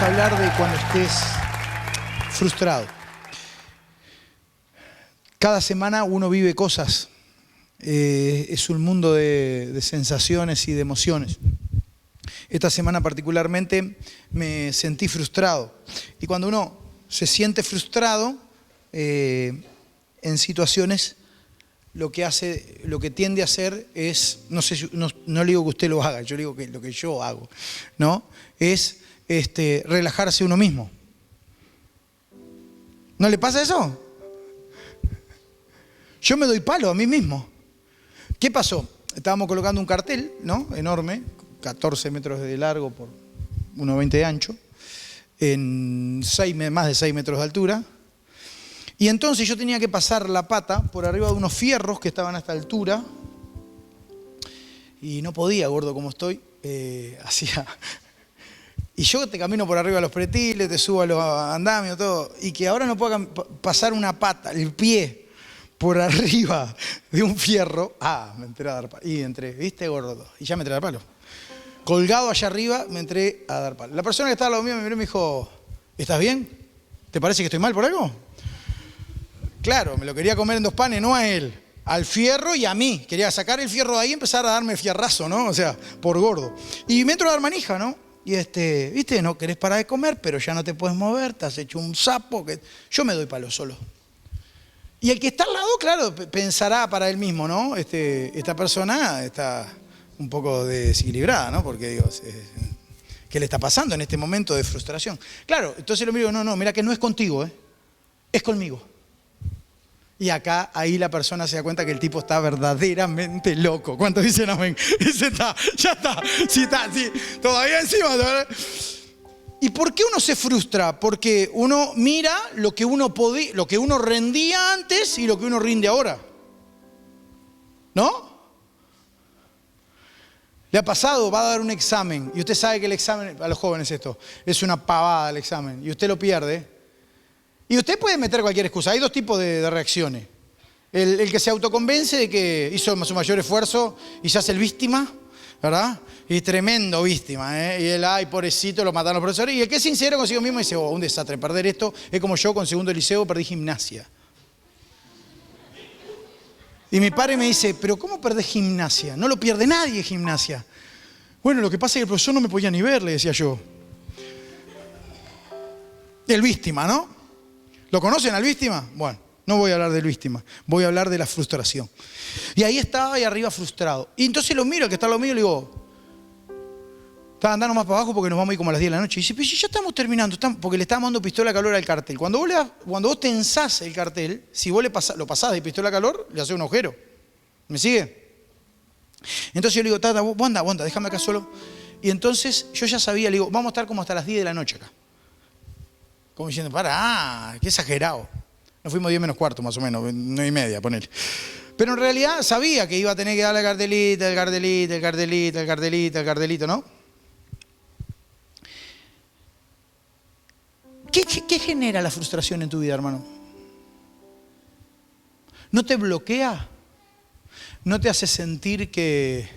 a hablar de cuando estés frustrado. Cada semana uno vive cosas. Es un mundo de sensaciones y de emociones. Esta semana particularmente me sentí frustrado. Y cuando uno se siente frustrado en situaciones, lo que tiende a hacer es, no le digo que usted lo haga, yo digo que lo que yo hago, ¿no? Es relajarse uno mismo. ¿No le pasa eso? Yo me doy palo a mí mismo. ¿Qué pasó? Estábamos colocando un cartel, ¿no? Enorme, 14 metros de largo por 1,20 de ancho, en más de 6 metros de altura. Y entonces yo tenía que pasar la pata por arriba de unos fierros que estaban a esta altura. Y no podía, gordo como estoy, Y yo te camino por arriba de los pretiles, te subo a los andamios, todo. Y que ahora no pueda pasar una pata, el pie, por arriba de un fierro. Me entré a dar palo. Y entré, ¿viste, gordo? Y ya me entré a dar palo. Colgado allá arriba, me entré a dar palo. La persona que estaba al lado mío me miró y me dijo, ¿estás bien? ¿Te parece que estoy mal por algo? Claro, me lo quería comer en 2 panes, no a él. Al fierro y a mí. Quería sacar el fierro de ahí y empezar a darme fierrazo, ¿no? O sea, por gordo. Y me entro a dar manija, ¿no? Y ¿viste? No querés parar de comer, pero ya no te puedes mover, te has hecho un sapo. Yo me doy palo solo. Y el que está al lado, claro, pensará para él mismo, ¿no? Esta persona está un poco desequilibrada, ¿no? Porque digo, ¿qué le está pasando en este momento de frustración? Claro, entonces lo miro, no, mira que no es contigo, es conmigo. Y ahí la persona se da cuenta que el tipo está verdaderamente loco. ¿Cuántos dicen amén? Dice, ya está, sí, todavía encima. ¿Y por qué uno se frustra? Porque uno mira lo que uno rendía antes y lo que uno rinde ahora. ¿No? Le ha pasado, va a dar un examen y usted sabe que el examen, a los jóvenes esto, es una pavada el examen y usted lo pierde. Y usted puede meter cualquier excusa. Hay 2 tipos de reacciones. El que se autoconvence de que hizo su mayor esfuerzo y se hace el víctima, ¿verdad? Y tremendo víctima, ¿eh? Y él, ay, pobrecito, lo mataron los profesores. Y el que es sincero consigo mismo dice, un desastre, perder esto. Es como yo con segundo liceo perdí gimnasia. Y mi padre me dice, pero ¿cómo perdés gimnasia? No lo pierde nadie gimnasia. Bueno, lo que pasa es que el profesor no me podía ni ver, le decía yo. El víctima, ¿no? ¿Lo conocen al víctima? Bueno, no voy a hablar del víctima, voy a hablar de la frustración. Y ahí estaba ahí arriba frustrado. Y entonces lo miro, el que está a lo mío, le digo, estaba andando más para abajo porque nos vamos a ir como a las 10 de la noche. Y dice, pero si ya estamos terminando, porque le estábamos dando pistola a calor al cartel. Cuando vos tensás el cartel, si vos lo pasás de pistola a calor, le haces un agujero. ¿Me sigue? Entonces yo le digo, Tata, vos anda, déjame acá solo. Y entonces yo ya sabía, le digo, vamos a estar como hasta las 10 de la noche acá. Como diciendo, qué exagerado. Nos fuimos 10 menos cuarto, más o menos, 9:30, ponele. Pero en realidad sabía que iba a tener que darle el cartelito, ¿no? ¿Qué genera la frustración en tu vida, hermano? ¿No te bloquea? ¿No te hace sentir que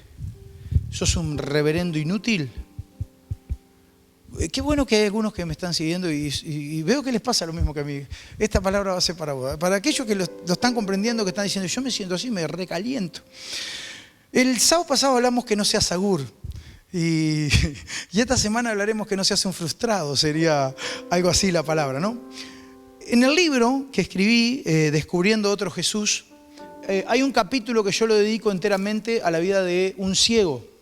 sos un reverendo inútil? Qué bueno que hay algunos que me están siguiendo y veo que les pasa lo mismo que a mí. Esta palabra va a ser para vos. Para aquellos que lo están comprendiendo, que están diciendo, yo me siento así, me recaliento. El sábado pasado hablamos que no seas agur. Y esta semana hablaremos que no seas un frustrado. Sería algo así la palabra, ¿no? En el libro que escribí, Descubriendo otro Jesús, hay un capítulo que yo lo dedico enteramente a la vida de un ciego.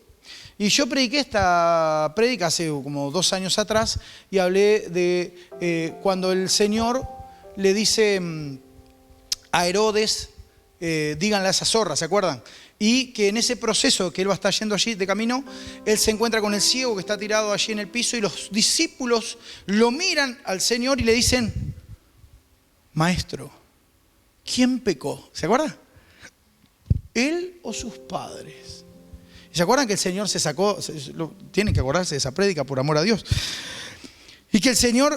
Y yo prediqué esta prédica hace como 2 años atrás y hablé de cuando el Señor le dice a Herodes, díganle a esa zorra, ¿se acuerdan? Y que en ese proceso que él va a estar yendo allí de camino, él se encuentra con el ciego que está tirado allí en el piso y los discípulos lo miran al Señor y le dicen, Maestro, ¿quién pecó? ¿Se acuerdan? ¿Él o sus padres? ¿Se acuerdan que el Señor tienen que acordarse de esa prédica por amor a Dios? Y que el Señor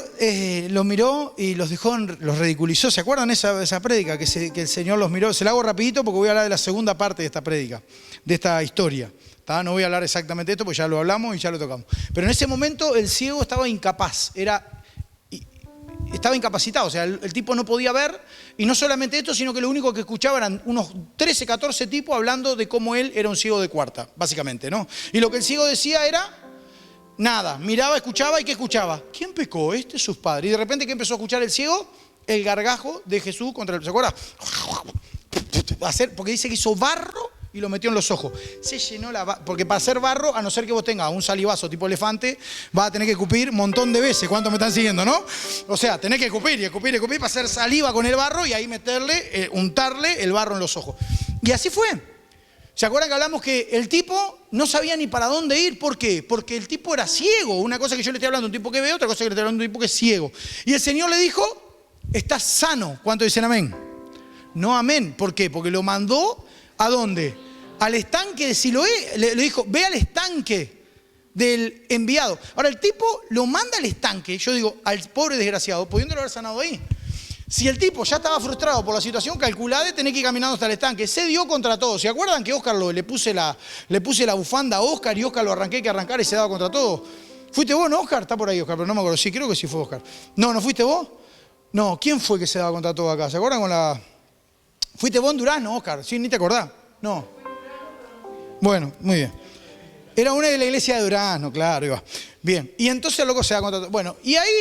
los miró y los ridiculizó. ¿Se acuerdan esa prédica? Que el Señor los miró. Se la hago rapidito porque voy a hablar de la segunda parte de esta prédica, de esta historia. No voy a hablar exactamente de esto porque ya lo hablamos y ya lo tocamos. Pero en ese momento el ciego estaba incapaz, estaba incapacitado, o sea, el tipo no podía ver, y no solamente esto, sino que lo único que escuchaba eran unos 13, 14 tipos hablando de cómo él era un ciego de cuarta, básicamente, ¿no? Y lo que el ciego decía era nada, miraba, escuchaba, ¿y qué escuchaba? ¿Quién pecó? Sus padres. Y de repente, ¿qué empezó a escuchar el ciego? El gargajo de Jesús contra el... ¿Se acuerda? Porque dice que hizo barro y lo metió en los ojos. Se llenó porque para hacer barro, a no ser que vos tengas un salivazo tipo elefante, vas a tener que escupir un montón de veces. ¿Cuántos me están siguiendo, no? O sea, tenés que escupir y escupir y escupir para hacer saliva con el barro y ahí meterle, untarle el barro en los ojos. Y así fue. ¿Se acuerdan que hablamos que el tipo no sabía ni para dónde ir? ¿Por qué? Porque el tipo era ciego. Una cosa que yo le estoy hablando a un tipo que ve, otra cosa que le estoy hablando a un tipo que es ciego. Y el Señor le dijo, estás sano. ¿Cuántos dicen amén? No amén. ¿Por qué? Porque lo mandó ¿a dónde? Al estanque de Siloé. Le dijo, ve al estanque del enviado. Ahora el tipo lo manda al estanque, yo digo, al pobre desgraciado, pudiéndolo haber sanado ahí. Si el tipo ya estaba frustrado por la situación, calculada de tener que ir caminando hasta el estanque. Se dio contra todo. ¿Se acuerdan que Oscar le puse la bufanda a Oscar y Oscar lo arranqué que arrancar y se daba contra todo? ¿Fuiste vos, no, Oscar? Está por ahí, Oscar, pero no me acuerdo. Sí, creo que sí fue Oscar. No, ¿no fuiste vos? No, ¿quién fue que se daba contra todo acá? ¿Se acuerdan con la...? ¿Fuiste vos en Durazno, Oscar? Sí, ni te acordás. No. Bueno, muy bien. Era una de la iglesia de Durazno, claro, iba. Bien, y entonces el loco se da contra todo. Bueno, y ahí...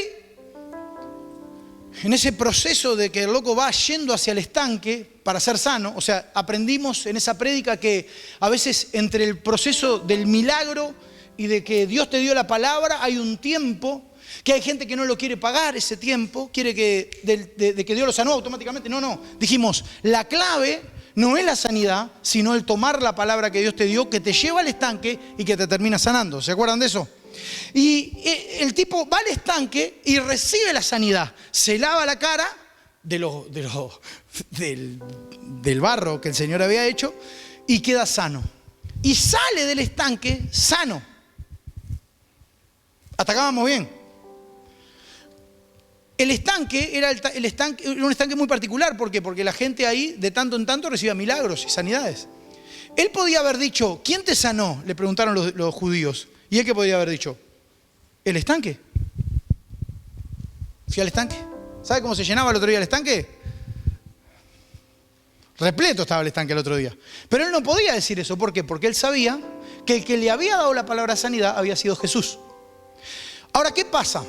En ese proceso de que el loco va yendo hacia el estanque para ser sano, o sea, aprendimos en esa prédica que a veces entre el proceso del milagro y de que Dios te dio la palabra hay un tiempo, que hay gente que no lo quiere pagar ese tiempo, quiere que de que Dios lo sanó automáticamente. No, dijimos, la clave no es la sanidad, sino el tomar la palabra que Dios te dio, que te lleva al estanque y que te termina sanando. ¿Se acuerdan de eso? Y el tipo va al estanque y recibe la sanidad. Se lava la cara del barro que el Señor había hecho y queda sano. Y sale del estanque sano. Hasta acá vamos bien. El estanque era un estanque muy particular. ¿Por qué? Porque la gente ahí de tanto en tanto recibía milagros y sanidades. Él podía haber dicho, ¿quién te sanó? Le preguntaron los judíos. ¿Y él qué podía haber dicho? El estanque. Fui al estanque. ¿Sabe cómo se llenaba el otro día el estanque? Repleto estaba el estanque el otro día. Pero él no podía decir eso. ¿Por qué? Porque él sabía que el que le había dado la palabra sanidad había sido Jesús. Ahora, ¿qué pasa?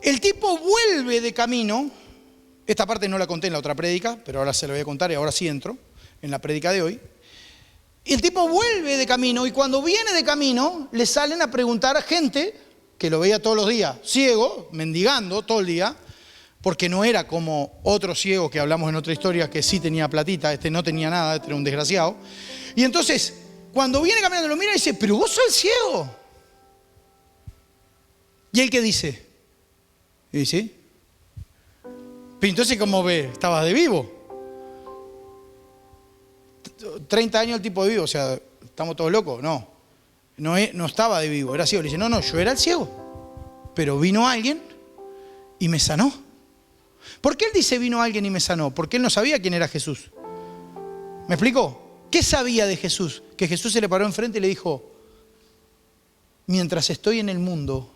El tipo vuelve de camino. Esta parte no la conté en la otra prédica, pero ahora se la voy a contar y ahora sí entro en la prédica de hoy. Y el tipo vuelve de camino y cuando viene de camino le salen a preguntar a gente que lo veía todos los días, ciego, mendigando todo el día, porque no era como otro ciego que hablamos en otra historia que sí tenía platita, este no tenía nada, este era un desgraciado. Y entonces, cuando viene caminando lo mira y dice, pero vos sos el ciego. ¿Y él qué dice? Y dice, pero entonces ¿cómo ve? ¿Estabas de vivo? 30 años el tipo de vivo, o sea, ¿estamos todos locos? No estaba de vivo, era ciego. Le dice, no, yo era el ciego, pero vino alguien y me sanó. ¿Por qué él dice vino alguien y me sanó? Porque él no sabía quién era Jesús. ¿Me explicó? ¿Qué sabía de Jesús? Que Jesús se le paró enfrente y le dijo, mientras estoy en el mundo,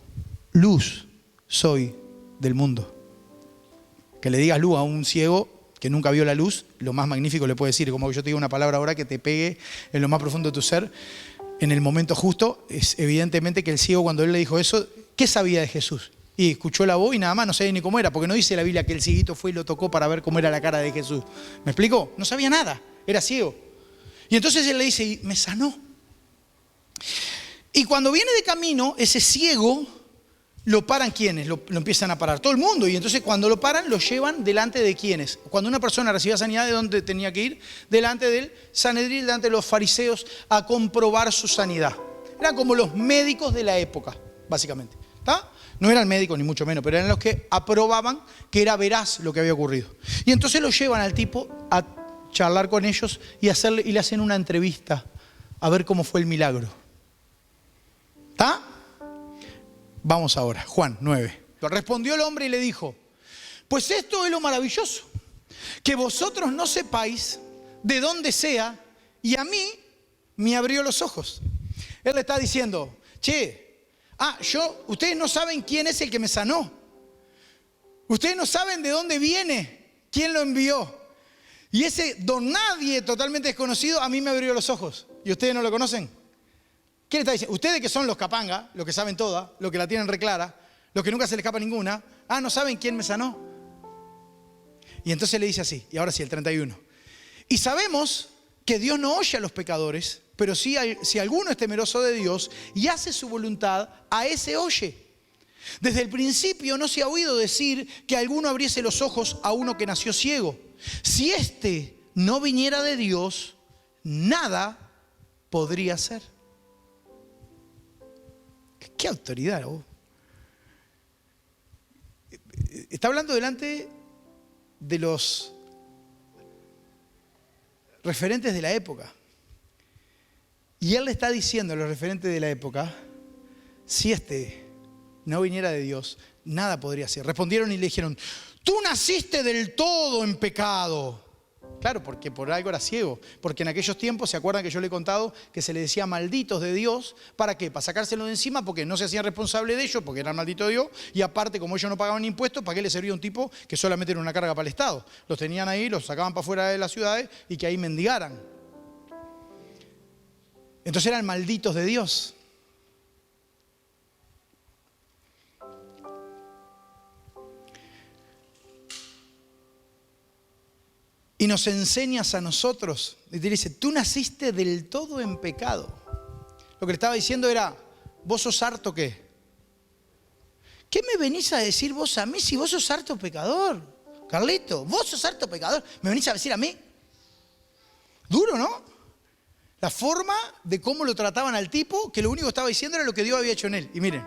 luz soy del mundo. Que le digas luz a un ciego que nunca vio la luz, lo más magnífico le puede decir, como que yo te diga una palabra ahora que te pegue en lo más profundo de tu ser, en el momento justo, es evidentemente que el ciego cuando él le dijo eso, ¿qué sabía de Jesús? Y escuchó la voz y nada más, no sabía ni cómo era, porque no dice la Biblia que el cieguito fue y lo tocó para ver cómo era la cara de Jesús. ¿Me explico? No sabía nada, era ciego. Y entonces él le dice, y me sanó. Y cuando viene de camino, ese ciego, lo paran ¿quiénes? Lo empiezan a parar todo el mundo. Y entonces cuando lo paran, lo llevan delante de ¿quiénes? Cuando una persona recibía sanidad, ¿de dónde tenía que ir? Delante del Sanedrín, delante de los fariseos, a comprobar su sanidad. Eran como los médicos de la época, básicamente. ¿Está? No eran médicos ni mucho menos, pero eran los que aprobaban que era veraz lo que había ocurrido. Y entonces lo llevan al tipo a charlar con ellos y le hacen una entrevista a ver cómo fue el milagro. ¿Está? Vamos ahora, Juan 9. Respondió el hombre y le dijo, pues esto es lo maravilloso, que vosotros no sepáis de dónde sea, y a mí me abrió los ojos. Él le está diciendo, ustedes no saben quién es el que me sanó. Ustedes no saben de dónde viene, quién lo envió. Y ese don nadie totalmente desconocido a mí me abrió los ojos. ¿Y ustedes no lo conocen? ¿Qué le está diciendo? Ustedes que son los capanga, los que saben toda, los que la tienen reclara, los que nunca se les escapa ninguna. ¿No saben quién me sanó? Y entonces le dice así, y ahora sí, el 31. Y sabemos que Dios no oye a los pecadores, pero si alguno es temeroso de Dios y hace su voluntad, a ese oye. Desde el principio no se ha oído decir que alguno abriese los ojos a uno que nació ciego. Si éste no viniera de Dios, nada podría ser. ¿Qué autoridad, vos? Está hablando delante de los referentes de la época. Y él le está diciendo a los referentes de la época, si este no viniera de Dios, nada podría ser. Respondieron y le dijeron, tú naciste del todo en pecado. Claro, porque por algo era ciego. Porque en aquellos tiempos, ¿se acuerdan que yo le he contado que se le decía malditos de Dios? ¿Para qué? Para sacárselo de encima, porque no se hacían responsables de ellos, porque eran malditos de Dios. Y aparte, como ellos no pagaban impuestos, ¿para qué les servía un tipo que solamente era una carga para el Estado? Los tenían ahí, los sacaban para afuera de las ciudades y que ahí mendigaran. Entonces eran malditos de Dios. Y nos enseñas a nosotros, y te dice, tú naciste del todo en pecado. Lo que le estaba diciendo era, vos sos harto ¿qué? ¿Qué me venís a decir vos a mí si vos sos harto pecador? Carlito, vos sos harto pecador, ¿me venís a decir a mí? Duro, ¿no? La forma de cómo lo trataban al tipo, que lo único que estaba diciendo era lo que Dios había hecho en él. Y miren.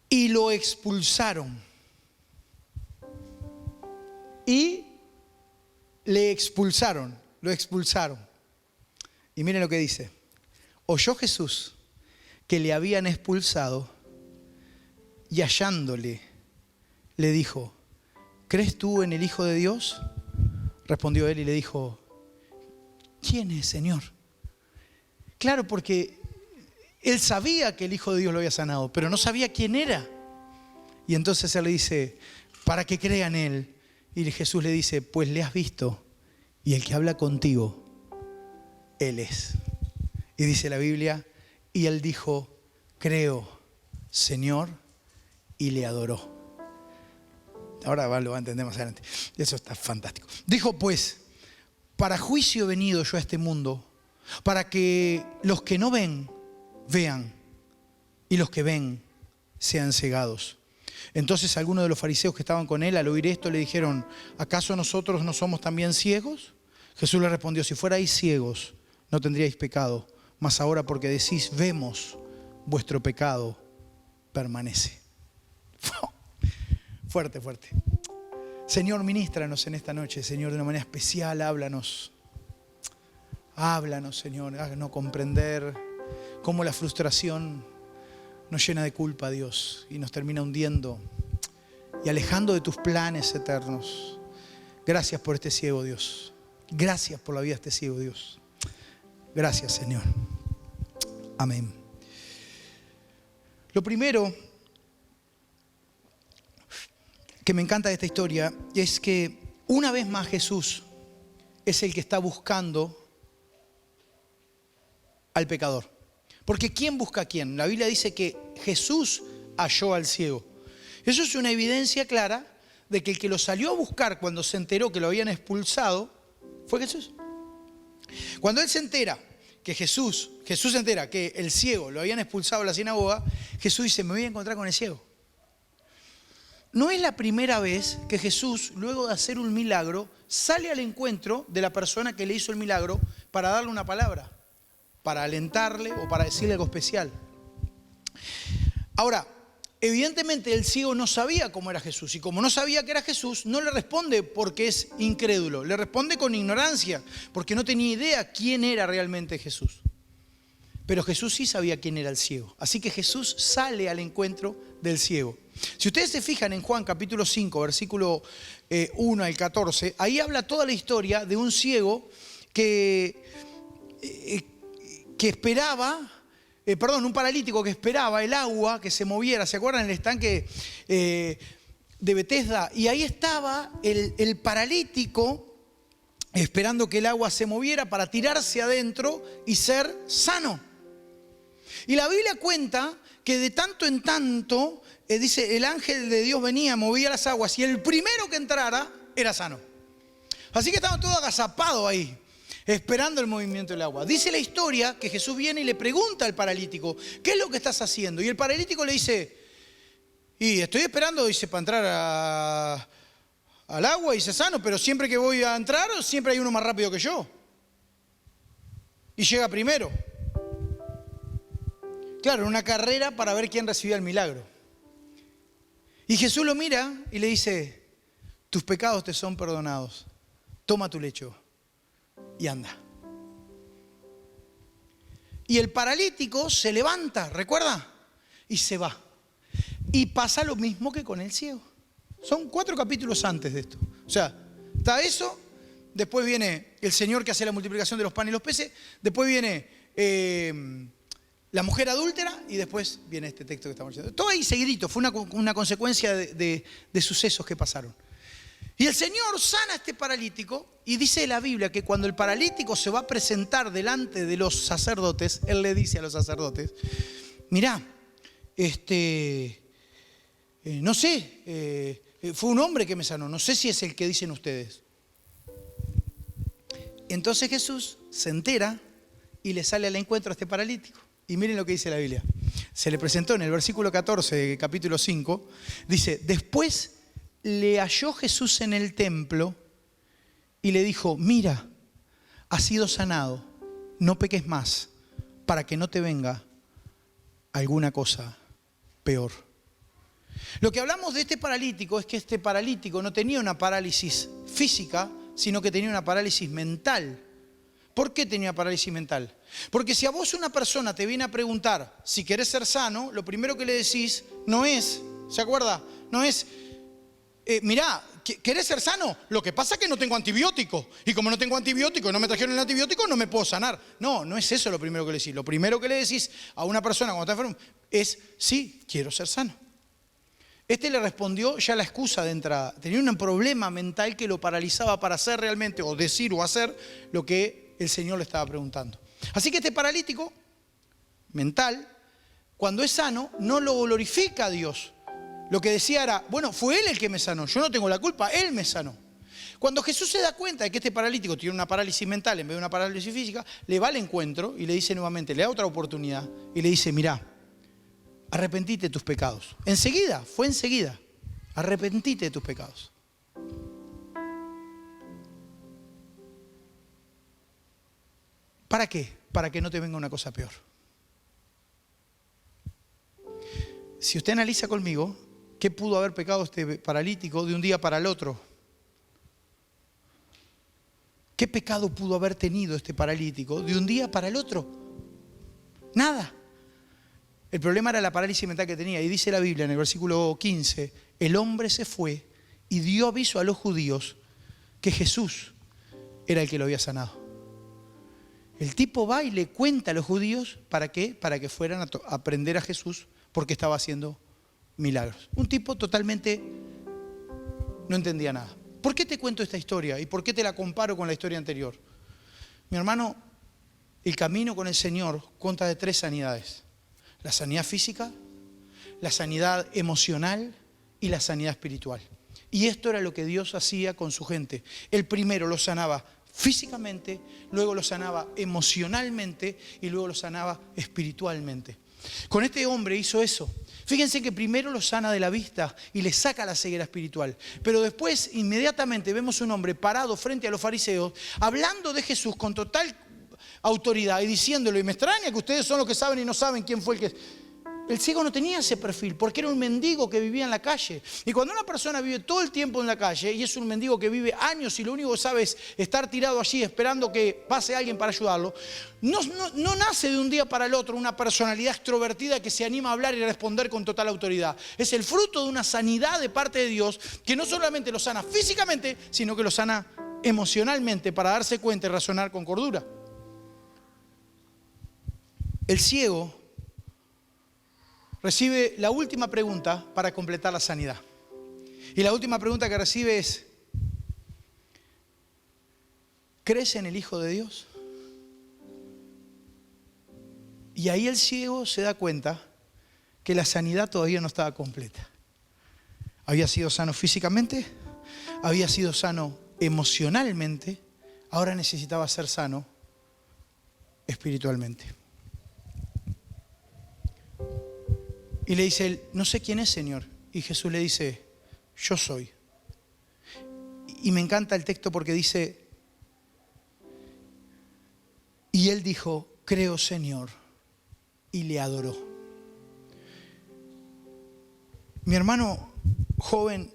Y lo expulsaron. Y le expulsaron, lo expulsaron. Y miren lo que dice. Oyó Jesús que le habían expulsado y hallándole, le dijo, ¿crees tú en el Hijo de Dios? Respondió él y le dijo, ¿quién es, Señor? Claro, porque él sabía que el Hijo de Dios lo había sanado, pero no sabía quién era. Y entonces él le dice, para que crean en él. Y Jesús le dice, pues le has visto y el que habla contigo, él es. Y dice la Biblia, y él dijo, creo, Señor, y le adoró. Ahora lo va a entender más adelante. Eso está fantástico. Dijo pues, para juicio he venido yo a este mundo, para que los que no ven, vean, y los que ven, sean cegados. Entonces algunos de los fariseos que estaban con él al oír esto le dijeron, ¿acaso nosotros no somos también ciegos? Jesús le respondió, si fuerais ciegos no tendríais pecado, mas ahora porque decís vemos, vuestro pecado permanece. Fuerte, fuerte. Señor, ministranos en esta noche, Señor, de una manera especial, háblanos. Háblanos, Señor, háganos comprender cómo la frustración nos llena de culpa, Dios, y nos termina hundiendo y alejando de tus planes eternos. Gracias por este ciego, Dios. Gracias por la vida de este ciego, Dios. Gracias, Señor. Amén. Lo primero que me encanta de esta historia es que una vez más Jesús es el que está buscando al pecador. Porque ¿quién busca a quién? La Biblia dice que Jesús halló al ciego. Eso es una evidencia clara de que el que lo salió a buscar cuando se enteró que lo habían expulsado fue Jesús. Cuando él se entera que Jesús se entera que el ciego lo habían expulsado de la sinagoga, Jesús dice, me voy a encontrar con el ciego. No es la primera vez que Jesús, luego de hacer un milagro, sale al encuentro de la persona que le hizo el milagro para darle una palabra, para alentarle o para decirle algo especial. Ahora, evidentemente el ciego no sabía cómo era Jesús, y como no sabía que era Jesús, no le responde porque es incrédulo, le responde con ignorancia, porque no tenía idea quién era realmente Jesús. Pero Jesús sí sabía quién era el ciego. Así que Jesús sale al encuentro del ciego. Si ustedes se fijan en Juan capítulo 5, versículo 1 al 14, ahí habla toda la historia de un ciego que esperaba, un paralítico que esperaba el agua que se moviera. ¿Se acuerdan? El estanque de Betesda. Y ahí estaba el paralítico esperando que el agua se moviera para tirarse adentro y ser sano. Y la Biblia cuenta que de tanto en tanto, dice, el ángel de Dios venía, movía las aguas y el primero que entrara era sano. Así que estaban todos agazapados ahí, esperando el movimiento del agua. Dice la historia que Jesús viene y le pregunta al paralítico, ¿qué es lo que estás haciendo? Y el paralítico le dice, y estoy esperando, dice, para entrar al agua y se sano, pero siempre que voy a entrar, siempre hay uno más rápido que yo. Y llega primero. Claro, una carrera para ver quién recibía el milagro. Y Jesús lo mira y le dice, tus pecados te son perdonados. Toma tu lecho y anda. Y el paralítico se levanta, ¿recuerda? Y se va. Y pasa lo mismo que con el ciego. Son 4 capítulos antes de esto. O sea, está eso, después viene el Señor que hace la multiplicación de los panes y los peces, después viene la mujer adúltera y después viene este texto que estamos leyendo. Todo ahí seguidito, fue una consecuencia de sucesos que pasaron. Y el Señor sana a este paralítico y dice la Biblia que cuando el paralítico se va a presentar delante de los sacerdotes, Él le dice a los sacerdotes, mirá, no sé, fue un hombre que me sanó, no sé si es el que dicen ustedes. Entonces Jesús se entera y le sale al encuentro a este paralítico. Y miren lo que dice la Biblia. Se le presentó en el versículo 14 de capítulo 5. Dice, después le halló Jesús en el templo y le dijo, mira, has sido sanado, no peques más, para que no te venga alguna cosa peor. Lo que hablamos de este paralítico es que este paralítico no tenía una parálisis física, sino que tenía una parálisis mental. ¿Por qué tenía parálisis mental? Porque si a vos una persona te viene a preguntar si querés ser sano, lo primero que le decís no es, ¿se acuerda? No es, mirá, ¿querés ser sano? Lo que pasa es que no tengo antibiótico. Y como no tengo antibiótico y no me trajeron el antibiótico, no me puedo sanar. No, no es eso lo primero que le decís. Lo primero que le decís a una persona cuando está enfermo es, sí, quiero ser sano. Este le respondió ya la excusa de entrada. Tenía un problema mental que lo paralizaba para hacer realmente, o decir o hacer, lo que el Señor le estaba preguntando. Así que este paralítico mental, cuando es sano, no lo glorifica a Dios. Lo que decía era, bueno, fue Él el que me sanó, yo no tengo la culpa, Él me sanó. Cuando Jesús se da cuenta de que este paralítico tiene una parálisis mental en vez de una parálisis física, le va al encuentro y le dice nuevamente, le da otra oportunidad y le dice, mirá, arrepentite de tus pecados. Enseguida, fue enseguida, arrepentite de tus pecados. ¿Para qué? Para que no te venga una cosa peor. Si usted analiza conmigo, ¿qué pudo haber pecado este paralítico de un día para el otro? ¿Qué pecado pudo haber tenido este paralítico de un día para el otro? Nada. El problema era la parálisis mental que tenía. Y dice la Biblia en el versículo 15, el hombre se fue y dio aviso a los judíos que Jesús era el que lo había sanado. El tipo va y le cuenta a los judíos, ¿para qué? Para que fueran a aprender a Jesús porque estaba haciendo milagros. Un tipo totalmente no entendía nada. ¿Por qué te cuento esta historia y por qué te la comparo con la historia anterior? Mi hermano, el camino con el Señor consta de 3 sanidades. La sanidad física, la sanidad emocional y la sanidad espiritual. Y esto era lo que Dios hacía con su gente. Él primero lo sanaba físicamente, luego lo sanaba emocionalmente y luego lo sanaba espiritualmente. Con este hombre hizo eso. Fíjense que primero lo sana de la vista y le saca la ceguera espiritual. Pero después, inmediatamente, vemos un hombre parado frente a los fariseos, hablando de Jesús con total autoridad y diciéndolo, y me extraña que ustedes son los que saben y no saben quién fue el que... El ciego no tenía ese perfil porque era un mendigo que vivía en la calle. Y cuando una persona vive todo el tiempo en la calle y es un mendigo que vive años y lo único que sabe es estar tirado allí esperando que pase alguien para ayudarlo, no nace de un día para el otro una personalidad extrovertida que se anima a hablar y a responder con total autoridad. Es el fruto de una sanidad de parte de Dios que no solamente lo sana físicamente, sino que lo sana emocionalmente para darse cuenta y razonar con cordura. El ciego recibe la última pregunta para completar la sanidad. Y la última pregunta que recibe es: ¿crees en el Hijo de Dios? Y ahí el ciego se da cuenta que la sanidad todavía no estaba completa. Había sido sano físicamente, había sido sano emocionalmente, ahora necesitaba ser sano espiritualmente. Y le dice él: no sé quién es, Señor. Y Jesús le dice: yo soy. Y me encanta el texto porque dice: y él dijo, creo, Señor, y le adoró. Mi hermano joven,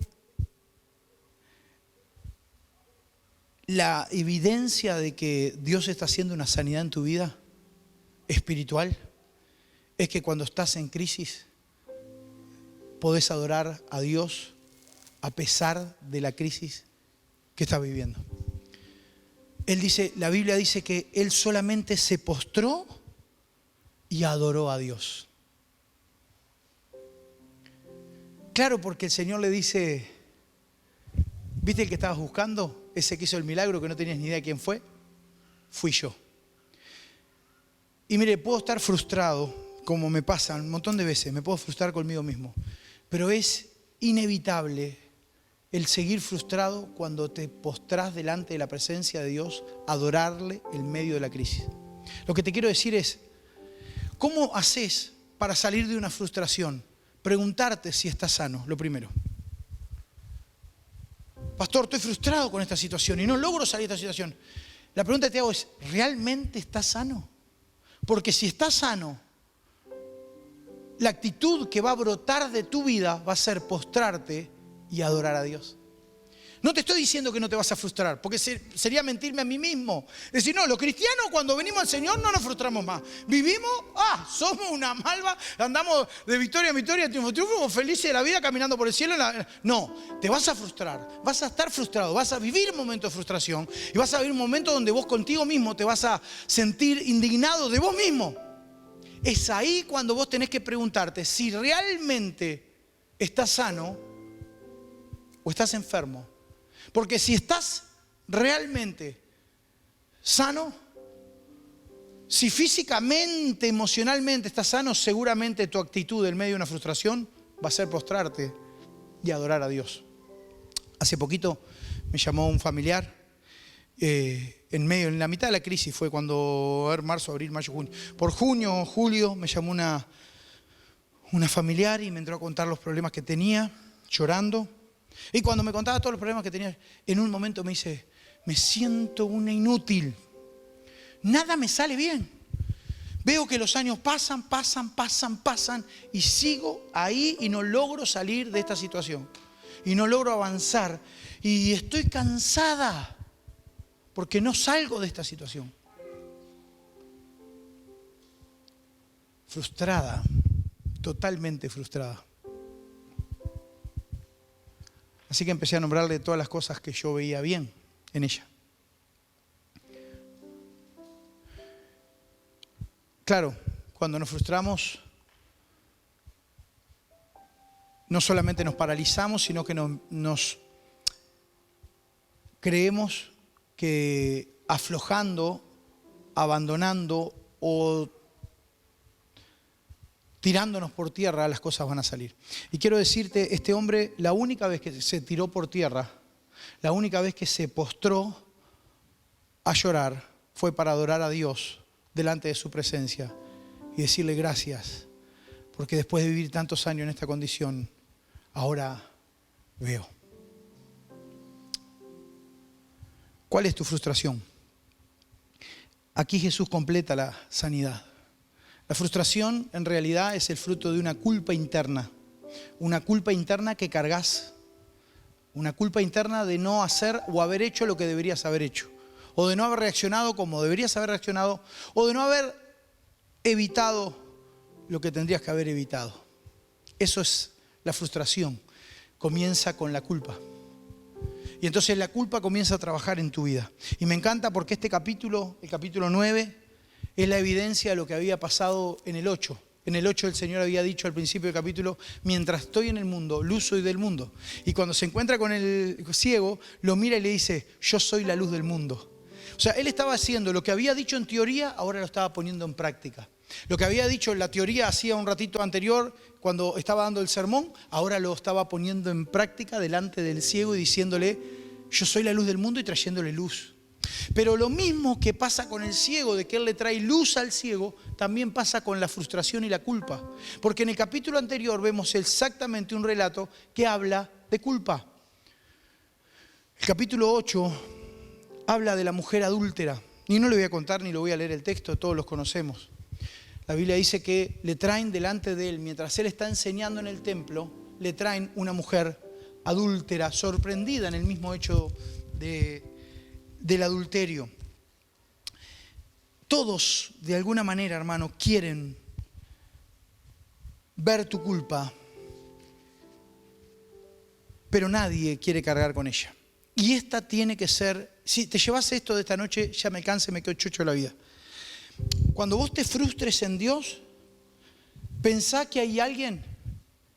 la evidencia de que Dios está haciendo una sanidad en tu vida espiritual es que cuando estás en crisis podés adorar a Dios a pesar de la crisis que estás viviendo. Él dice, la Biblia dice que él solamente se postró y adoró a Dios. Claro, porque el Señor le dice, ¿viste el que estabas buscando? Ese que hizo el milagro que no tenías ni idea de quién fue. Fui yo. Y mire, puedo estar frustrado, como me pasa un montón de veces, me puedo frustrar conmigo mismo. Pero es inevitable el seguir frustrado cuando te postrás delante de la presencia de Dios, adorarle en medio de la crisis. Lo que te quiero decir es, ¿cómo haces para salir de una frustración? Preguntarte si estás sano, lo primero. Pastor, estoy frustrado con esta situación y no logro salir de esta situación. La pregunta que te hago es, ¿realmente estás sano? Porque si estás sano, la actitud que va a brotar de tu vida va a ser postrarte y adorar a Dios. No te estoy diciendo que no te vas a frustrar, porque sería mentirme a mí mismo. Decir, no, los cristianos cuando venimos al Señor no nos frustramos más. Vivimos, somos una malva, andamos de victoria en victoria, triunfo en triunfo, felices de la vida, caminando por el cielo. No, te vas a frustrar, vas a estar frustrado, vas a vivir momentos de frustración y vas a vivir momentos donde vos contigo mismo te vas a sentir indignado de vos mismo. Es ahí cuando vos tenés que preguntarte si realmente estás sano o estás enfermo. Porque si estás realmente sano, si físicamente, emocionalmente estás sano, seguramente tu actitud en medio de una frustración va a ser postrarte y adorar a Dios. Hace poquito me llamó un familiar, en la mitad de la crisis fue cuando, marzo, abril, mayo, junio. Por junio, julio me llamó una familiar y me entró a contar los problemas que tenía, llorando. Y cuando me contaba todos los problemas que tenía, en un momento me dice, me siento una inútil. Nada me sale bien. Veo que los años pasan y sigo ahí y no logro salir de esta situación. Y no logro avanzar. Y estoy cansada porque no salgo de esta situación. Frustrada, totalmente frustrada. Así que empecé a nombrarle todas las cosas que yo veía bien en ella. Claro, cuando nos frustramos, no solamente nos paralizamos, sino que nos creemos que aflojando, abandonando o tirándonos por tierra, las cosas van a salir. Y quiero decirte, este hombre, la única vez que se tiró por tierra, la única vez que se postró a llorar, fue para adorar a Dios delante de su presencia y decirle gracias, porque después de vivir tantos años en esta condición, ahora veo. ¿Cuál es tu frustración? Aquí Jesús completa la sanidad. La frustración en realidad es el fruto de una culpa interna que cargas, una culpa interna de no hacer o haber hecho lo que deberías haber hecho, o de no haber reaccionado como deberías haber reaccionado, o de no haber evitado lo que tendrías que haber evitado. Eso es la frustración, comienza con la culpa. Y entonces la culpa comienza a trabajar en tu vida. Y me encanta porque este capítulo, el capítulo 9, es la evidencia de lo que había pasado en el 8. En el 8 el Señor había dicho al principio del capítulo, mientras estoy en el mundo, luz soy del mundo. Y cuando se encuentra con el ciego, lo mira y le dice, yo soy la luz del mundo. O sea, él estaba haciendo lo que había dicho en teoría, ahora lo estaba poniendo en práctica. Lo que había dicho en la teoría hacía un ratito anterior, cuando estaba dando el sermón, ahora lo estaba poniendo en práctica delante del ciego y diciéndole, yo soy la luz del mundo y trayéndole luz. Pero lo mismo que pasa con el ciego, de que él le trae luz al ciego, también pasa con la frustración y la culpa. Porque en el capítulo anterior vemos exactamente un relato que habla de culpa. El capítulo 8 habla de la mujer adúltera. Y no le voy a contar ni lo voy a leer el texto, todos los conocemos. La Biblia dice que le traen delante de él, mientras él está enseñando en el templo, le traen una mujer adúltera, sorprendida en el mismo hecho del adulterio. Todos, de alguna manera, hermano, quieren ver tu culpa, pero nadie quiere cargar con ella. Y esta tiene que ser, si te llevas esto de esta noche, ya me canse, me quedo chocho de la vida. Cuando vos te frustres en Dios, pensá que hay alguien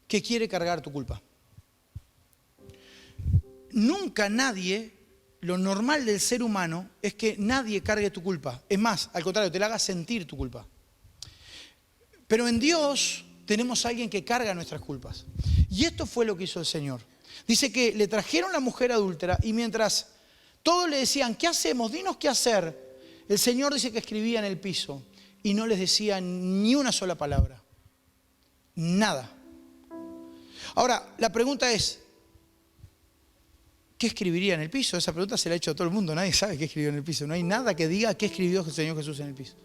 que quiere cargar tu culpa. Nunca nadie, lo normal del ser humano es que nadie cargue tu culpa. Es más, al contrario, te la haga sentir tu culpa. Pero en Dios tenemos a alguien que carga nuestras culpas. Y esto fue lo que hizo el Señor. Dice que le trajeron la mujer adúltera y mientras todos le decían, ¿qué hacemos? Dinos qué hacer. El Señor dice que escribía en el piso y no les decía ni una sola palabra. Nada. Ahora, la pregunta es, ¿qué escribiría en el piso? Esa pregunta se la ha hecho a todo el mundo. Nadie sabe qué escribió en el piso. No hay nada que diga qué escribió el Señor Jesús en el piso.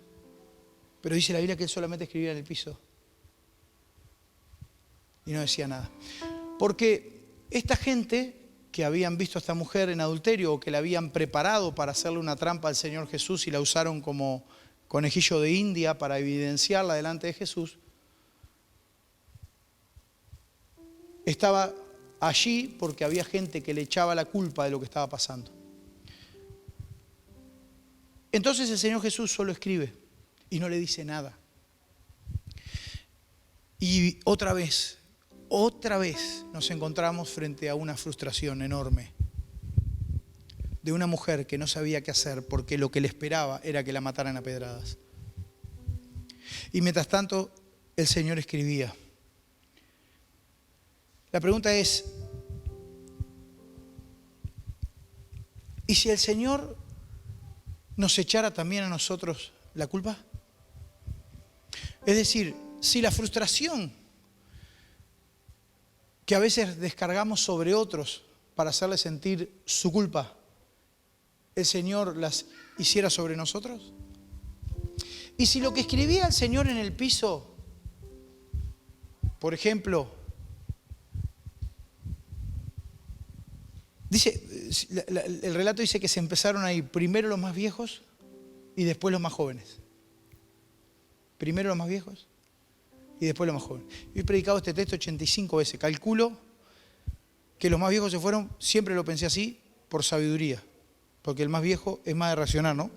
Pero dice la Biblia que Él solamente escribía en el piso. Y no decía nada. Porque esta gente que habían visto a esta mujer en adulterio o que la habían preparado para hacerle una trampa al Señor Jesús y la usaron como conejillo de India para evidenciarla delante de Jesús, estaba allí porque había gente que le echaba la culpa de lo que estaba pasando. Entonces el Señor Jesús solo escribe y no le dice nada. Y otra vez nos encontramos frente a una frustración enorme de una mujer que no sabía qué hacer porque lo que le esperaba era que la mataran a pedradas. Y mientras tanto, el Señor escribía. La pregunta es, ¿y si el Señor nos echara también a nosotros la culpa? Es decir, si la frustración que a veces descargamos sobre otros para hacerles sentir su culpa, el Señor las hiciera sobre nosotros. Y si lo que escribía el Señor en el piso, por ejemplo, dice, el relato dice que se empezaron a ir primero los más viejos y después los más jóvenes. Primero los más viejos y después los más jóvenes. Yo he predicado este texto 85 veces. Calculo que los más viejos se fueron, siempre lo pensé así, por sabiduría. Porque el más viejo es más de racionar, ¿no?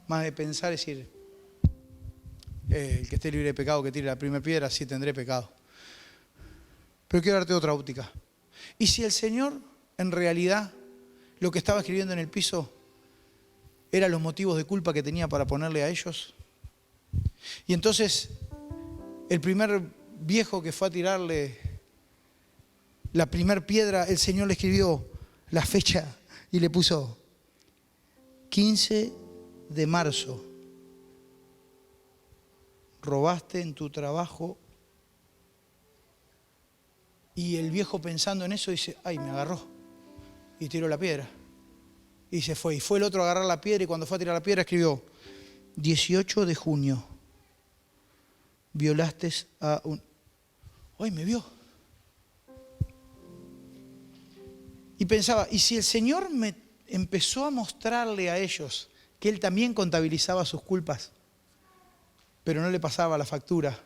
Más de pensar, es decir, el que esté libre de pecado, que tire la primera piedra, sí tendré pecado. Pero quiero darte otra óptica. ¿Y si el Señor, en realidad, lo que estaba escribiendo en el piso eran los motivos de culpa que tenía para ponerle a ellos? Y entonces, el primer viejo que fue a tirarle la primera piedra, el Señor le escribió la fecha y le puso 15 de marzo. Robaste en tu trabajo. Y el viejo pensando en eso dice, ay, me agarró. Y tiró la piedra. Y se fue. Y fue el otro a agarrar la piedra y cuando fue a tirar la piedra escribió 18 de junio. violaste a un... ¡Ay, me vio! Y pensaba, ¿y si el Señor me empezó a mostrarle a ellos que Él también contabilizaba sus culpas, pero no le pasaba la factura?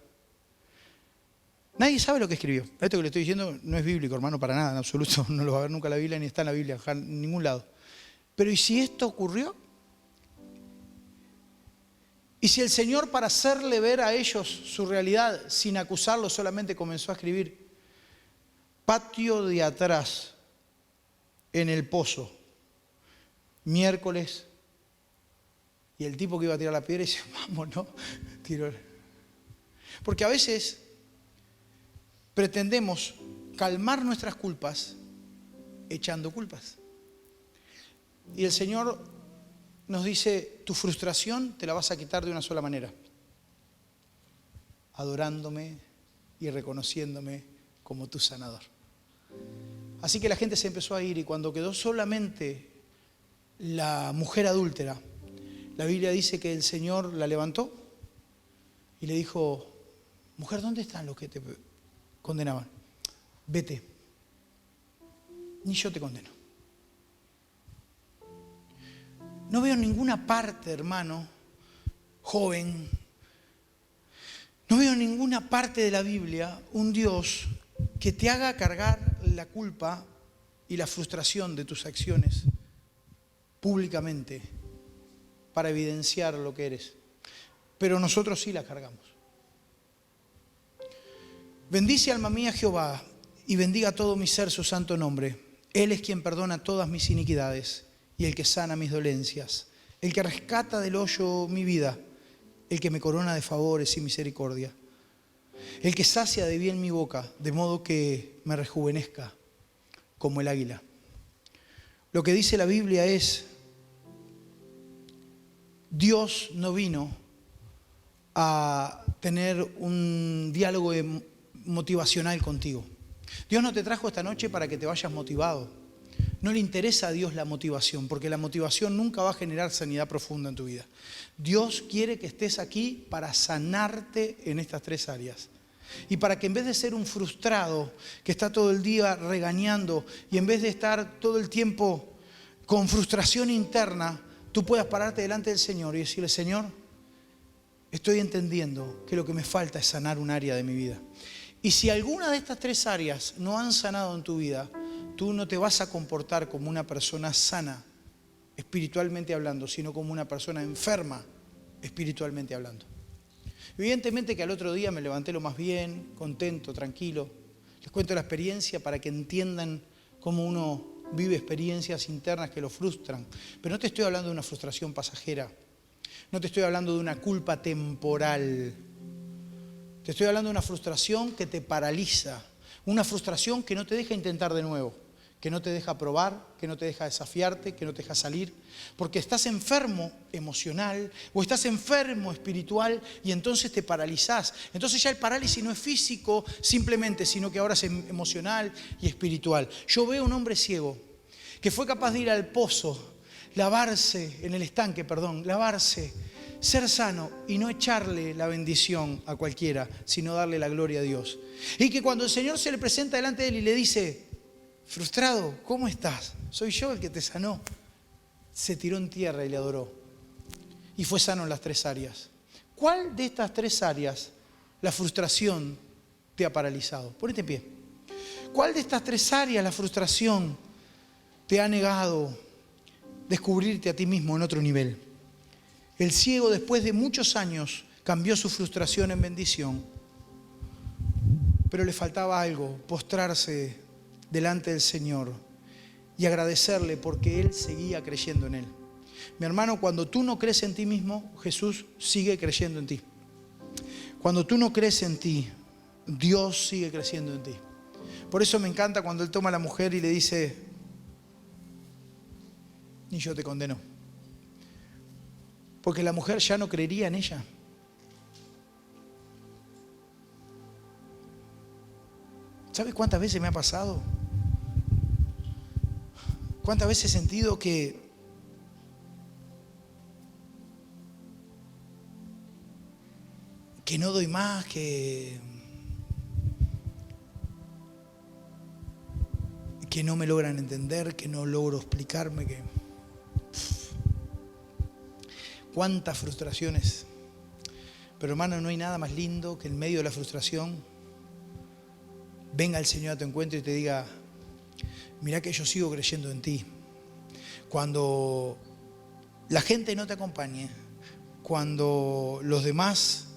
Nadie sabe lo que escribió. Esto que le estoy diciendo no es bíblico, hermano, para nada, en absoluto. No lo va a ver nunca en la Biblia, ni está en la Biblia, en ningún lado. Pero ¿y si esto ocurrió? ¿Y si el Señor, para hacerle ver a ellos su realidad, sin acusarlos, solamente comenzó a escribir: patio de atrás, en el pozo, miércoles, y el tipo que iba a tirar la piedra dice, vamos, ¿no? Tiró. Porque a veces pretendemos calmar nuestras culpas echando culpas. Y el Señor nos dice, tu frustración te la vas a quitar de una sola manera: adorándome y reconociéndome como tu sanador. Así que la gente se empezó a ir, y cuando quedó solamente la mujer adúltera, la Biblia dice que el Señor la levantó y le dijo, mujer, ¿dónde están los que te condenaban? Vete, ni yo te condeno. No veo en ninguna parte, hermano, joven, no veo en ninguna parte de la Biblia un Dios que te haga cargar la culpa y la frustración de tus acciones públicamente para evidenciar lo que eres. Pero nosotros sí la cargamos. Bendice, alma mía, Jehová, y bendiga todo mi ser su santo nombre. Él es quien perdona todas mis iniquidades y el que sana mis dolencias, el que rescata del hoyo mi vida, el que me corona de favores y misericordia, el que sacia de bien mi boca, de modo que me rejuvenezca como el águila. Lo que dice la Biblia es, Dios no vino a tener un diálogo motivacional contigo. Dios no te trajo esta noche para que te vayas motivado. No le interesa a Dios la motivación, porque la motivación nunca va a generar sanidad profunda en tu vida. Dios quiere que estés aquí para sanarte en estas tres áreas. Y para que en vez de ser un frustrado que está todo el día regañando, y en vez de estar todo el tiempo con frustración interna, tú puedas pararte delante del Señor y decirle, Señor, estoy entendiendo que lo que me falta es sanar un área de mi vida. Y si alguna de estas tres áreas no han sanado en tu vida, tú no te vas a comportar como una persona sana, espiritualmente hablando, sino como una persona enferma, espiritualmente hablando. Evidentemente que al otro día me levanté lo más bien, contento, tranquilo. Les cuento la experiencia para que entiendan cómo uno vive experiencias internas que lo frustran. Pero no te estoy hablando de una frustración pasajera. No te estoy hablando de una culpa temporal. Te estoy hablando de una frustración que te paraliza. Una frustración que no te deja intentar de nuevo. Que no te deja probar, que no te deja desafiarte, que no te deja salir. Porque estás enfermo emocional o estás enfermo espiritual y entonces te paralizás. Entonces ya el parálisis no es físico simplemente, sino que ahora es emocional y espiritual. Yo veo un hombre ciego que fue capaz de ir al pozo, lavarse, en el estanque, lavarse, ser sano y no echarle la bendición a cualquiera, sino darle la gloria a Dios. Y que cuando el Señor se le presenta delante de él y le dice, frustrado, ¿cómo estás? Soy yo el que te sanó. Se tiró en tierra y le adoró. Y fue sano en las tres áreas. ¿Cuál de estas tres áreas la frustración te ha paralizado? Ponete en pie. ¿Cuál de estas tres áreas la frustración te ha negado descubrirte a ti mismo en otro nivel? El ciego, después de muchos años, cambió su frustración en bendición, pero le faltaba algo: postrarse delante del Señor y agradecerle porque Él seguía creyendo en Él. Mi hermano, cuando tú no crees en ti mismo, Jesús sigue creyendo en ti. Cuando tú no crees en ti, Dios sigue creciendo en ti. Por eso me encanta cuando Él toma a la mujer y le dice, ni yo te condeno. Porque la mujer ya no creería en ella. ¿Sabes cuántas veces me ha pasado? ¿Cuántas veces he sentido que que no doy más, que no me logran entender, que no logro explicarme, cuántas frustraciones. Pero hermano, no hay nada más lindo que en medio de la frustración venga el Señor a tu encuentro y te diga: mirá que yo sigo creyendo en ti. Cuando la gente no te acompañe, cuando los demás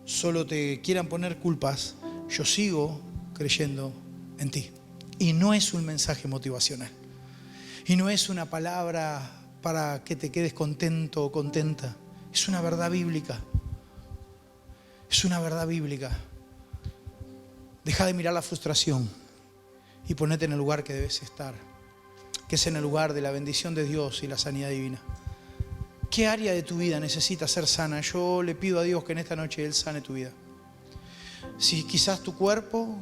solo te quieran poner culpas, yo sigo creyendo en ti. Y no es un mensaje motivacional. Y no es una palabra para que te quedes contento o contenta. Es una verdad bíblica. Es una verdad bíblica. Deja de mirar la frustración y ponete en el lugar que debes estar, que es en el lugar de la bendición de Dios y la sanidad divina. ¿Qué área de tu vida necesita ser sana? Yo le pido a Dios que en esta noche Él sane tu vida. Si quizás tu cuerpo,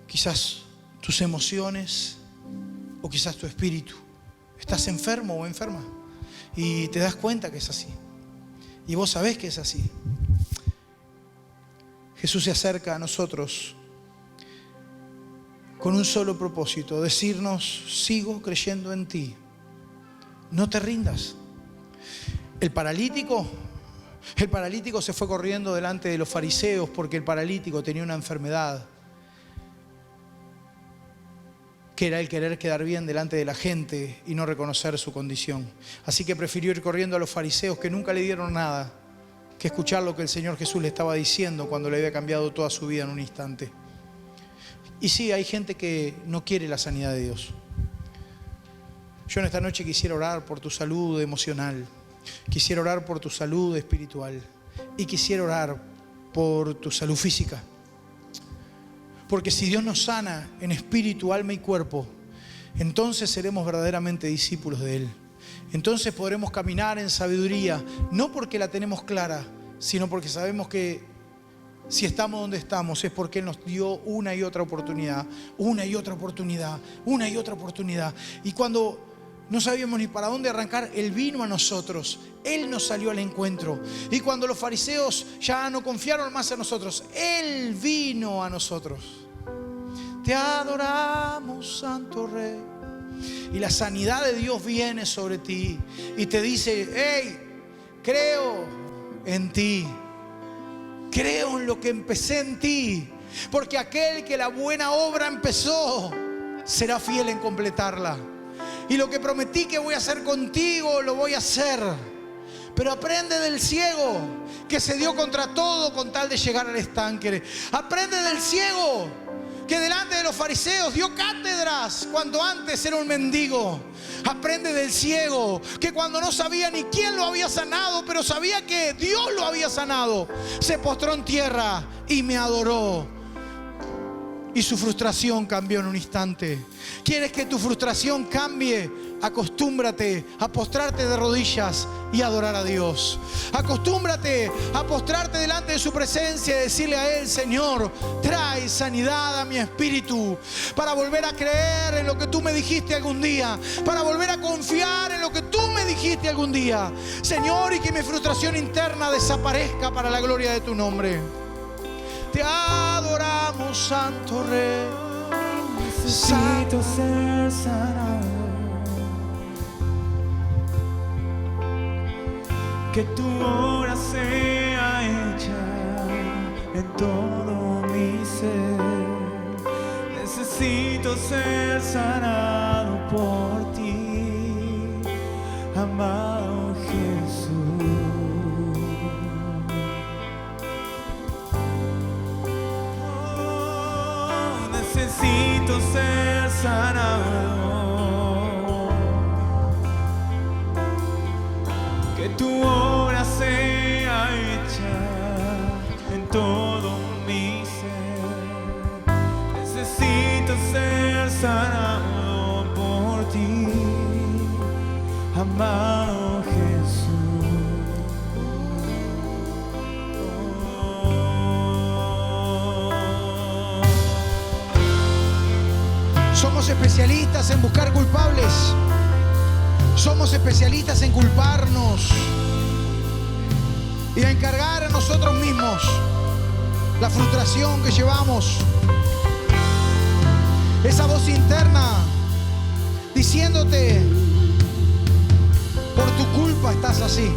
quizás tus emociones o quizás tu espíritu. Estás enfermo o enferma y te das cuenta que es así. Y vos sabés que es así. Jesús se acerca a nosotros con un solo propósito: decirnos: sigo creyendo en ti. No te rindas. El paralítico se fue corriendo delante de los fariseos porque el paralítico tenía una enfermedad que era el querer quedar bien delante de la gente y no reconocer su condición. Así que prefirió ir corriendo a los fariseos, que nunca le dieron nada, que escuchar lo que el Señor Jesús le estaba diciendo cuando le había cambiado toda su vida en un instante. Y sí, hay gente que no quiere la sanidad de Dios. Yo en esta noche quisiera orar por tu salud emocional, quisiera orar por tu salud espiritual y quisiera orar por tu salud física. Porque si Dios nos sana en espíritu, alma y cuerpo, entonces seremos verdaderamente discípulos de Él. Entonces podremos caminar en sabiduría, no porque la tenemos clara, sino porque sabemos que si estamos donde estamos es porque Él nos dio una y otra oportunidad, una y otra oportunidad, una y otra oportunidad. Y cuando no sabíamos ni para dónde arrancar, Él vino a nosotros, Él nos salió al encuentro. Y cuando los fariseos ya no confiaron más en nosotros, Él vino a nosotros. Te adoramos, Santo Rey. Y la sanidad de Dios viene sobre ti y te dice: hey, creo en ti, creo en lo que empecé en ti, porque aquel que la buena obra empezó será fiel en completarla. Y lo que prometí que voy a hacer contigo, lo voy a hacer. Pero aprende del ciego que se dio contra todo con tal de llegar al estanque. Aprende del ciego que delante de los fariseos dio cátedras cuando antes era un mendigo. Aprende del ciego que cuando no sabía ni quién lo había sanado, pero sabía que Dios lo había sanado, se postró en tierra y me adoró. Y su frustración cambió en un instante. ¿Quieres que tu frustración cambie? Acostúmbrate a postrarte de rodillas y adorar a Dios. Acostúmbrate a postrarte delante de su presencia y decirle a Él: Señor, trae sanidad a mi espíritu para volver a creer en lo que tú me dijiste algún día, para volver a confiar en lo que tú me dijiste algún día, Señor, y que mi frustración interna desaparezca para la gloria de tu nombre. Te adoramos, Santo Rey. Necesito ser sanado, que tu obra sea hecha en todo mi ser. Necesito ser sanado por ti, amado Jesús. Necesito ser sanado, que tu obra sea hecha en todo mi ser. Necesito ser sanado por ti, amado Jesús. Somos especialistas en buscar culpables. Somos especialistas en culparnos. y a encargar a nosotros mismos la frustración que llevamos, esa voz interna diciéndote: por tu culpa estás así.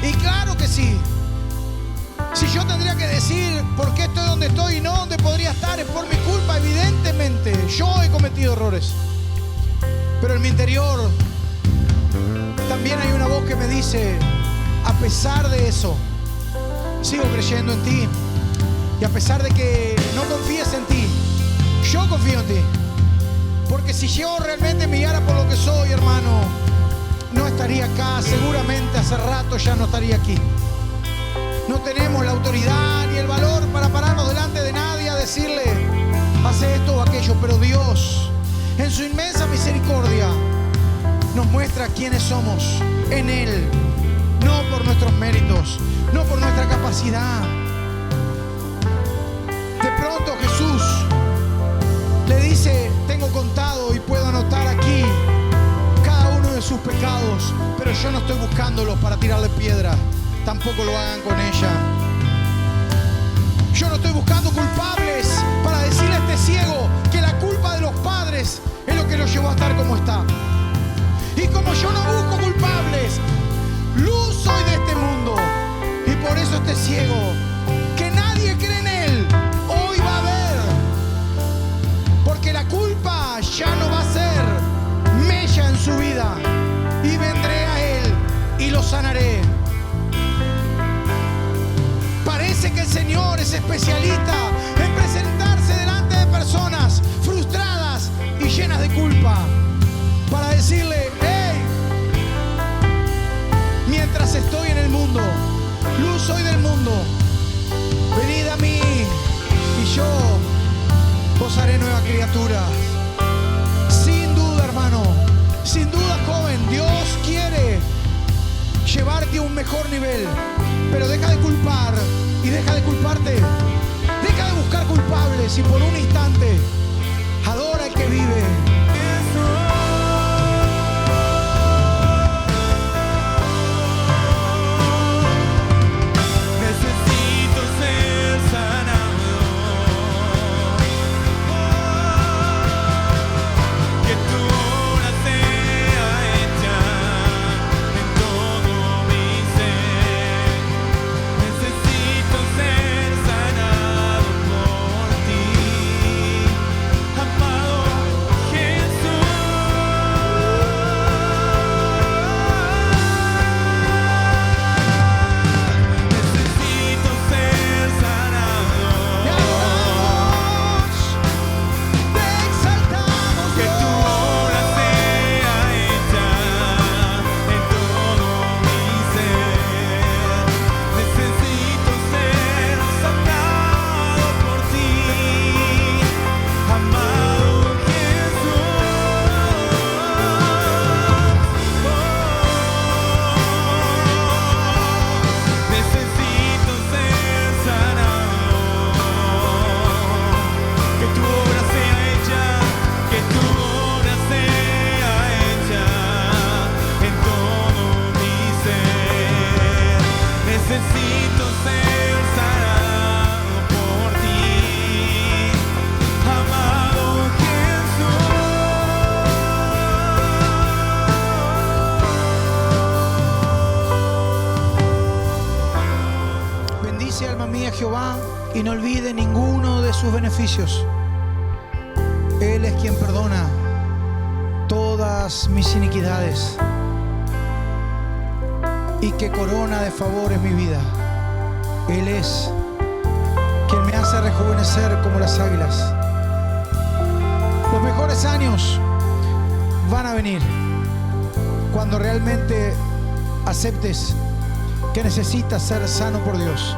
Y claro que sí. Si yo tendría que decir por qué estoy donde estoy y no donde podría estar, es por mi culpa. Evidentemente yo he cometido errores, pero en mi interior también hay una voz que me dice: a pesar de eso, sigo creyendo en ti. Y a pesar de que no confíes en ti, yo confío en ti. Porque si yo realmente me guiara por lo que soy, hermano, no estaría acá. Seguramente hace rato ya no estaría aquí. No tenemos la autoridad ni el valor para pararnos delante de nadie a decirle: hace esto o aquello. Pero Dios, en su inmensa misericordia, nos muestra quiénes somos en Él. No por nuestros méritos, no por nuestra capacidad. De pronto Jesús le dice: tengo contado y puedo anotar aquí cada uno de sus pecados, pero yo no estoy buscándolos para tirarle piedra. Tampoco lo hagan con ella. Yo no estoy buscando culpables para decirle a este ciego que la culpa de los padres es lo que lo llevó a estar como está. Y como yo no busco culpables, luz soy de este mundo. Y por eso este ciego, que nadie cree en él, hoy va a ver. Porque la culpa ya no va a ser mella en su vida. Y vendré a él y lo sanaré. Parece que el Señor es especialista en presentarse delante de personas frustradas y llenas de culpa para decirle: hey, mientras estoy en el mundo, luz soy del mundo, venid a mí y yo os haré nueva criatura. Sin duda, hermano, sin duda, joven, Dios quiere llevarte a un mejor nivel. Pero deja de culpar y deja de culparte. Deja de buscar culpables y por un instante adora al que vive. Necesito ser sanado. Que tu obra sea hecha en todo mi ser. Necesito ser sanado por ti, amado Jesús. Necesito ser sanado. Te adoramos, te exaltamos, Que tu obra sea hecha en todo mi ser. Necesito ser sanado por ti, amado Jesús. Necesito ser sanado. Que tu obra sea hecha, que tu obra sea hecha en todo mi ser. Necesito ser sanado por ti, amado Jesús. bendice, alma mía, Jehová, y no olvide ninguno de sus beneficios. Él es quien perdona todas mis iniquidades y que corona de favores mi vida. Él es quien me hace rejuvenecer como las águilas. Los mejores años van a venir cuando realmente aceptes que necesitas ser sano por Dios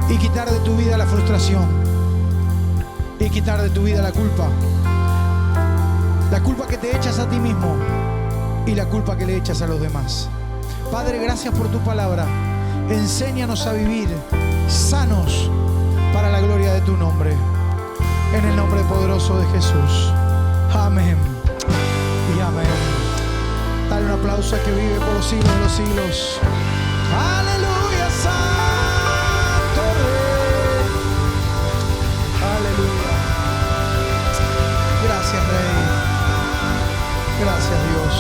y quitar de tu vida la frustración y quitar de tu vida la culpa que te echas a ti mismo y la culpa que le echas a los demás. Padre, gracias por tu palabra. Enséñanos a vivir sanos para la gloria de tu nombre. En el nombre poderoso de Jesús. Amén y amén. Dale un aplauso a que vive por los siglos de los siglos. Aleluya, Santo Rey. Aleluya. Gracias, Rey. Gracias, Dios.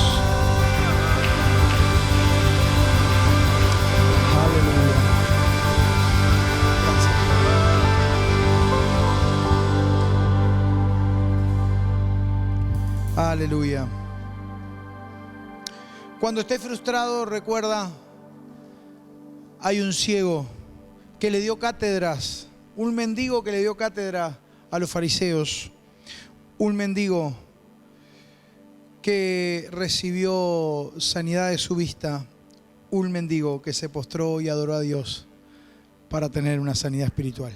Aleluya. Gracias. Aleluya. Cuando estés frustrado, recuerda, hay un ciego que le dio cátedras, un mendigo que le dio cátedra a los fariseos, un mendigo que recibió sanidad de su vista, un mendigo que se postró y adoró a Dios para tener una sanidad espiritual.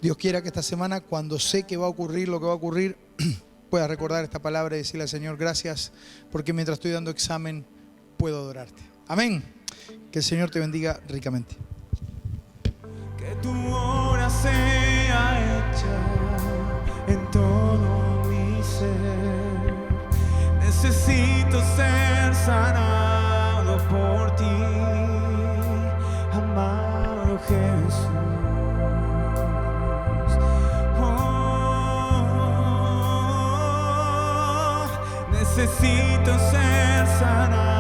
Dios quiera que esta semana, cuando sé que va a ocurrir lo que va a ocurrir, puedas recordar esta palabra y decirle al Señor gracias, porque mientras estoy dando examen puedo adorarte. Amén. Que el Señor te bendiga ricamente. Que tu obra sea hecha en todo mi ser. Necesito ser sanado por ti, amado Jesús. Oh, necesito ser sanado